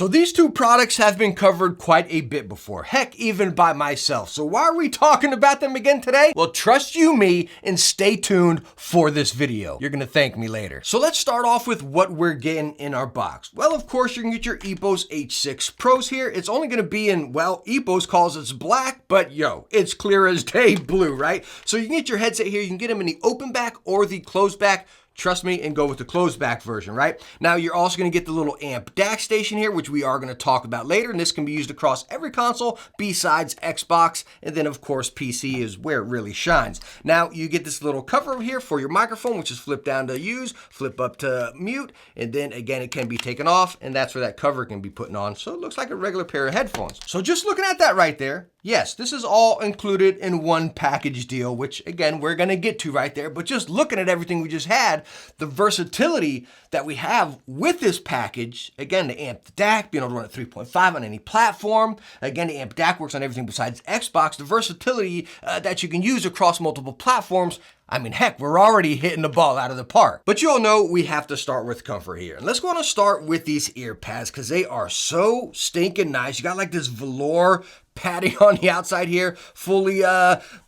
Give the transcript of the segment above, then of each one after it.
So these two products have been covered quite a bit before, heck, even by myself. So why are we talking about them again today? Well, trust you me and stay tuned for this video. You're gonna thank me later. So let's start off with what we're getting in our box. Well, of course, you're gonna get your Epos H6 Pros here. It's only gonna be in, well, Epos calls it black, but yo, it's clear as day blue, right? So you can get your headset here. You can get them in the open back or the closed back. Trust me and go with the closed back version, right? Now you're also gonna get the little amp DAC station here, which we are gonna talk about later, and this can be used across every console besides Xbox, and then of course PC is where it really shines. Now you get this little cover over here for your microphone, which is flip down to use, flip up to mute, and then again it can be taken off, and that's where that cover can be put on, so it looks like a regular pair of headphones. So just looking at that right there, yes, this is all included in one package deal, which again, we're gonna get to right there, but just looking at everything we just had, the versatility that we have with this package, again, the amp DAC, being able to run at 3.5 on any platform, again, the amp DAC works on everything besides Xbox, the versatility that you can use across multiple platforms. I mean, heck, we're already hitting the ball out of the park. But you all know we have to start with comfort here. And let's go on and start with these ear pads because they are so stinking nice. You got like this velour padding on the outside here, fully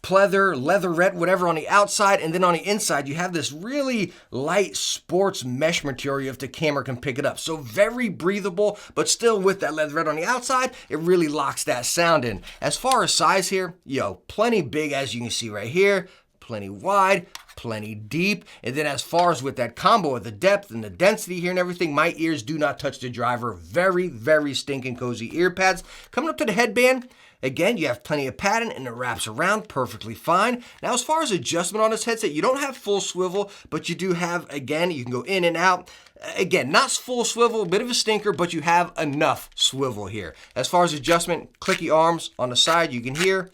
pleather, leatherette, whatever on the outside. And then on the inside, you have this really light sports mesh material if the camera can pick it up. So very breathable, but still with that leatherette on the outside, it really locks that sound in. As far as size here, yo, plenty big as you can see right here. Plenty wide, plenty deep. And then as far as with that combo of the depth and the density here and everything, my ears do not touch the driver. Very, very stinking cozy ear pads. Coming up to the headband, again, you have plenty of padding and it wraps around perfectly fine. Now, as far as adjustment on this headset, you don't have full swivel, but you do have, again, you can go in and out. Again, not full swivel, a bit of a stinker, but you have enough swivel here. As far as adjustment, clicky arms on the side, you can hear.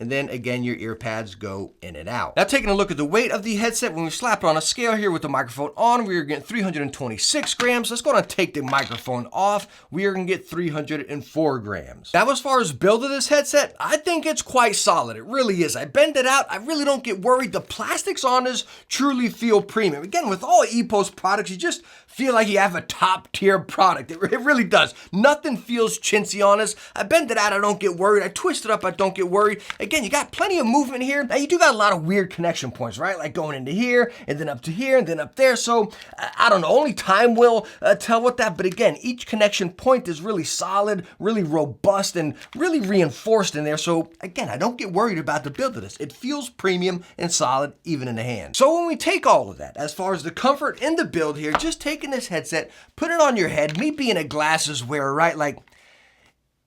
And then again, your ear pads go in and out. Now taking a look at the weight of the headset, when we slap it on a scale here with the microphone on, we are getting 326 grams. Let's go and take the microphone off. We are gonna get 304 grams. Now as far as build of this headset, I think it's quite solid. It really is. I bend it out. I really don't get worried. The plastics on this truly feel premium. Again, with all Epos products, you just feel like you have a top tier product. It really does. Nothing feels chintzy on this. I bend it out. I don't get worried. I twist it up. I don't get worried. Again, you got plenty of movement here. Now you do got a lot of weird connection points, right? Like going into here and then up to here and then up there. So I don't know, only time will tell with that. But again, each connection point is really solid, really robust and really reinforced in there. So again, I don't get worried about the build of this. It feels premium and solid even in the hand. So when we take all of that, as far as the comfort and the build here, just taking this headset, put it on your head, me being a glasses wearer, right? Like,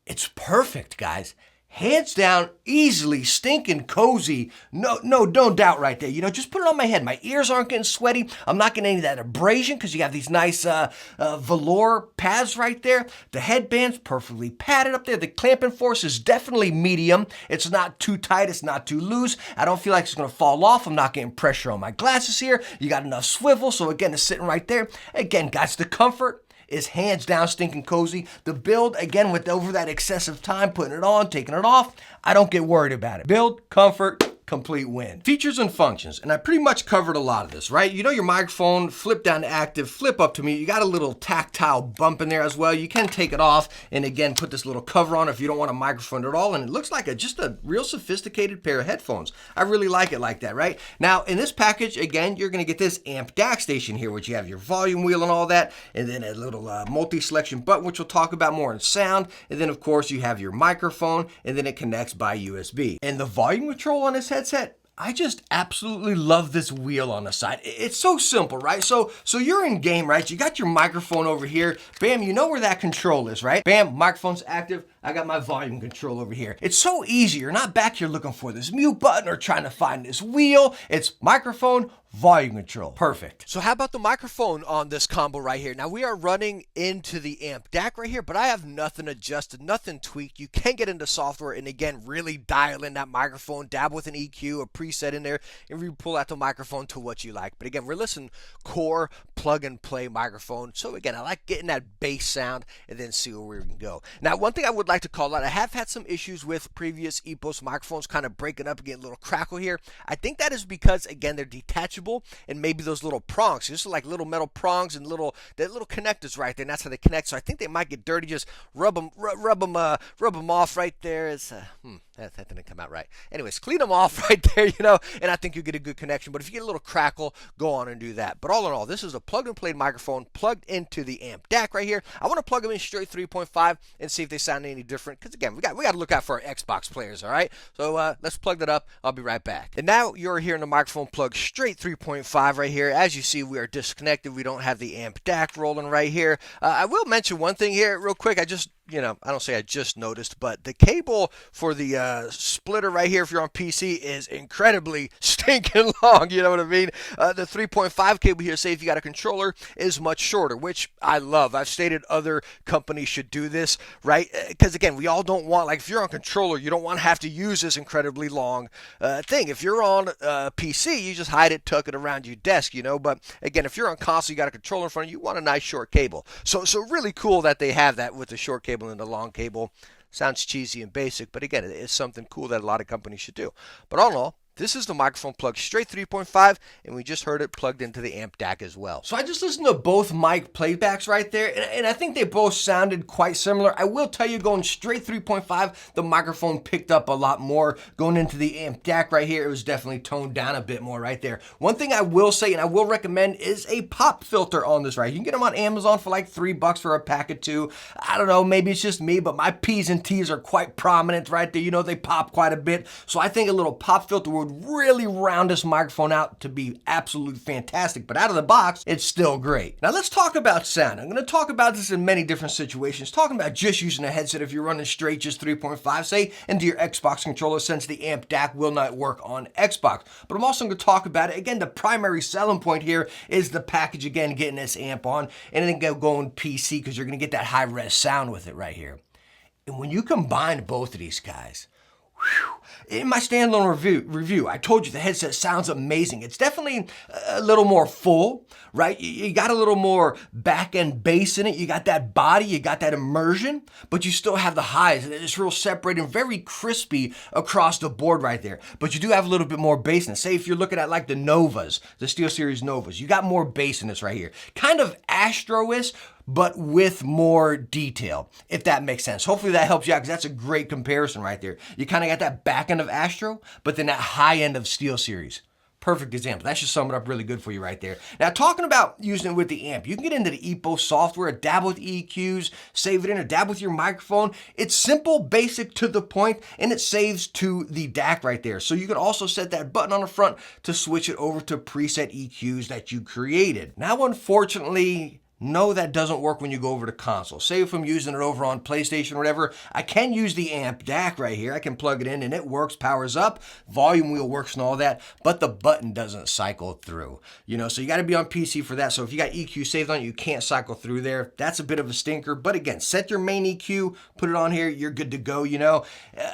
it's perfect, guys. Hands down, easily, stinking cozy. No doubt right there. You know, just put it on my head. My ears aren't getting sweaty. I'm not getting any of that abrasion because you have these nice velour pads right there. The headband's perfectly padded up there. The clamping force is definitely medium. It's not too tight. It's not too loose. I don't feel like it's going to fall off. I'm not getting pressure on my glasses here. You got enough swivel. So again, it's sitting right there. Again, guys, the comfort is hands down stinking cozy. The build, again, with over that excessive time, putting it on, taking it off, I don't get worried about it. Build, comfort, complete win. Features and functions, and I pretty much covered a lot of this, right? You know your microphone, flip down to active, flip up to mute. You got a little tactile bump in there as well. You can take it off and again, put this little cover on if you don't want a microphone at all, and it looks like just a real sophisticated pair of headphones. I really like it like that, right? Now, in this package, again, you're gonna get this amp DAC station here, which you have your volume wheel and all that, and then a little multi-selection button, which we'll talk about more in sound, and then of course you have your microphone, and then it connects by USB. And the volume control on this headset, I just absolutely love this wheel on the side. It's so simple, right? So you're in game, right? You got your microphone over here. Bam, you know where that control is, right? Bam, microphone's active. I got my volume control over here. It's so easy. You're not back here looking for this mute button or trying to find this wheel. It's microphone, volume control. Perfect. So how about the microphone on this combo right here? Now we are running into the amp DAC right here, but I have nothing adjusted, nothing tweaked. You can get into software and again, really dial in that microphone, dab with an EQ, a preset in there, and you pull out the microphone to what you like. But again, we're listening core plug and play microphone. So again, I like getting that bass sound and then see where we can go. Now, one thing I would like to call out, I have had some issues with previous Epos microphones kind of breaking up and getting a little crackle here. I think that is because, again, they're detachable detachable, and maybe those little prongs. Just like little metal prongs and little connectors right there, and that's how they connect. So I think they might get dirty. Just rub them off right there. It's that didn't come out right. Anyways, clean them off right there, and I think you get a good connection. But if you get a little crackle, go on and do that. But all in all, this is a plug-and-play microphone plugged into the amp DAC right here. I want to plug them in straight 3.5 and see if they sound any different. Because again, we got to look out for our Xbox players, all right? So let's plug that up. I'll be right back. And now you're hearing the microphone plug straight 3.5 right here. As you see, we are disconnected. We don't have the amp DAC rolling right here. I will mention one thing here real quick. I don't say I just noticed, but the cable for the splitter right here, if you're on PC, is incredibly stinking long. You know what I mean? The 3.5 cable here, say if you got a controller, is much shorter, which I love. I've stated other companies should do this, right? Because again, we all don't want, like if you're on controller, you don't want to have to use this incredibly long thing. If you're on PC, you just hide it, tuck it around your desk, But again, if you're on console, you got a controller in front of you, you want a nice short cable. So really cool that they have that with the short cable and the long cable. Sounds cheesy and basic, but again, it's something cool that a lot of companies should do. But all in all, this is the microphone plugged straight 3.5, and we just heard it plugged into the amp DAC as well. So I just listened to both mic playbacks right there, and I think they both sounded quite similar. I will tell you, going straight 3.5, the microphone picked up a lot more. Going into the amp DAC right here, it was definitely toned down a bit more right there. One thing I will say, and I will recommend, is a pop filter on this right. You can get them on Amazon for like $3 for a pack of 2. I don't know, maybe it's just me, but my P's and T's are quite prominent right there. They pop quite a bit. So I think a little pop filter would really round this microphone out to be absolutely fantastic, but out of the box, it's still great. Now let's talk about sound. I'm going to talk about this in many different situations, talking about just using a headset if you're running straight just 3.5, say, into your Xbox controller, since the amp DAC will not work on Xbox. But I'm also going to talk about it, again, the primary selling point here is the package, again, getting this amp on, and then going PC, because you're going to get that high-res sound with it right here. And when you combine both of these guys, in my standalone review, I told you the headset sounds amazing. It's definitely a little more full, right? You got a little more back-end bass in it. You got that body, you got that immersion, but you still have the highs. And it's real separated and very crispy across the board right there. But you do have a little bit more bass in it. Say if you're looking at like the Novas, the SteelSeries Novas, you got more bass in this right here. Kind of Astro-ish, but with more detail, if that makes sense. Hopefully that helps you out, because that's a great comparison right there. You kind of got that back end of Astro, but then that high end of SteelSeries. Perfect example. That should sum it up really good for you right there. Now, talking about using it with the amp, you can get into the Epos software, dabble with EQs, save it in, or dabble with your microphone. It's simple, basic, to the point, and it saves to the DAC right there. So you can also set that button on the front to switch it over to preset EQs that you created. Now, unfortunately, no, that doesn't work when you go over to console. Say if I'm using it over on PlayStation or whatever, I can use the amp DAC right here. I can plug it in and it works, powers up, volume wheel works and all that, but the button doesn't cycle through. So you got to be on PC for that. So if you got EQ saved on it, you can't cycle through there. That's a bit of a stinker. But again, set your main EQ, put it on here, you're good to go,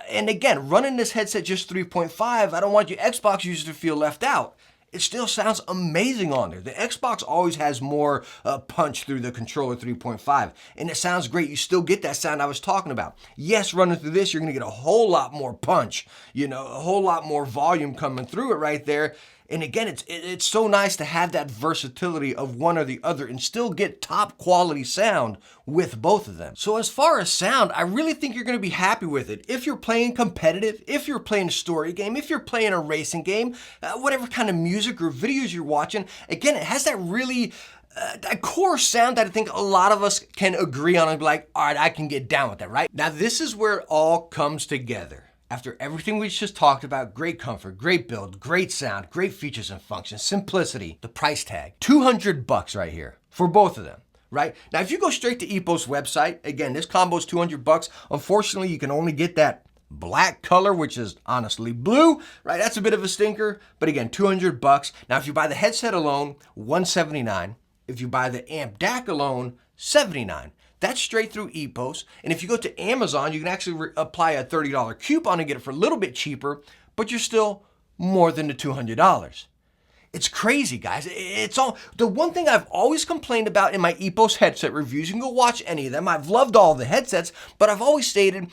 And again, running this headset just 3.5, I don't want you Xbox users to feel left out. It still sounds amazing on there. The Xbox always has more punch through the controller 3.5, and it sounds great. You still get that sound I was talking about. Yes, running through this, you're going to get a whole lot more punch, a whole lot more volume coming through it right there. And again, it's so nice to have that versatility of one or the other and still get top quality sound with both of them. So as far as sound, I really think you're going to be happy with it. If you're playing competitive, if you're playing a story game, if you're playing a racing game, whatever kind of music or videos you're watching, again, it has that really a core sound that I think a lot of us can agree on and be like, all right, I can get down with that, right? Now, this is where it all comes together. After everything we just talked about, great comfort, great build, great sound, great features and functions, simplicity, the price tag, $200 right here for both of them, right? Now, if you go straight to Epos website, again, this combo is $200. Unfortunately, you can only get that black color, which is honestly blue, right? That's a bit of a stinker, but again, $200. Now, if you buy the headset alone, $179. If you buy the amp DAC alone, $79. That's straight through Epos. And if you go to Amazon, you can actually apply a $30 coupon and get it for a little bit cheaper, but you're still more than the $200. It's crazy, guys. It's all the one thing I've always complained about in my Epos headset reviews. You can go watch any of them. I've loved all the headsets, but I've always stated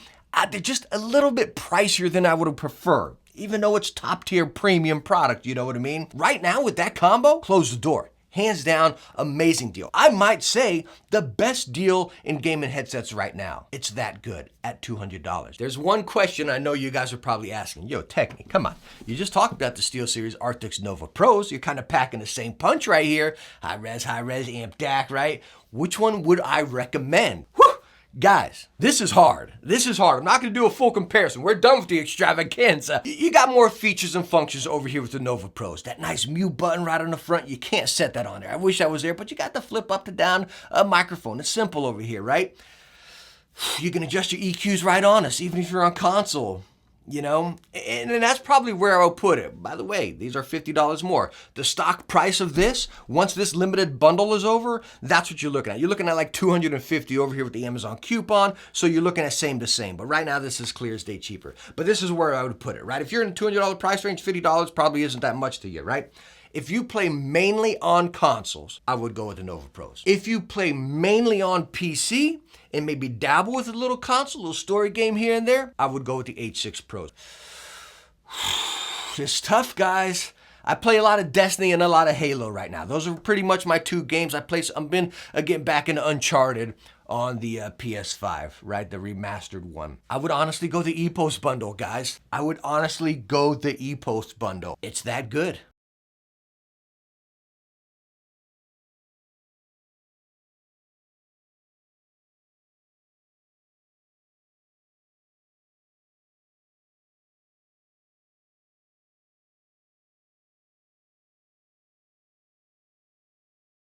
they're just a little bit pricier than I would have preferred. even though it's top tier premium product, you know what I mean? Right now with that combo, close the door. Hands down, amazing deal. I might say the best deal in gaming headsets right now. It's that good at $200. There's one question I know you guys are probably asking. Yo, Techne, come on. You just talked about the SteelSeries Arctis Nova Pros. You're kind of packing the same punch right here. High res, amp DAC, right? Which one would I recommend? Whew! Guys, this is hard. This is hard. I'm not going to do a full comparison. We're done with the extravaganza. You got more features and functions over here with the Nova Pros. That nice mute button right on the front, you can't set that on there. I wish I was there, but you got the flip up to down microphone. It's simple over here, right? You can adjust your EQs right on us, even if you're on console. You know, and that's probably where I'll put it. By the way, these are $50 more. The stock price of this, once this limited bundle is over, that's what you're looking at. You're looking at like $250 over here with the Amazon coupon, so you're looking at same to same. But right now, this is clear as day cheaper. But this is where I would put it, right? If you're in the $200 price range, $50 probably isn't that much to you, right? If you play mainly on consoles, I would go with the Nova Pros. If you play mainly on PC and maybe dabble with a little console, a little story game here and there, I would go with the H6 Pros. It's tough, guys. I play a lot of Destiny and a lot of Halo right now. Those are pretty much my two games I play. I've been getting back into Uncharted on the PS5, right? The remastered one. I would honestly go the Epos bundle, guys. I would honestly go the Epos bundle. It's that good.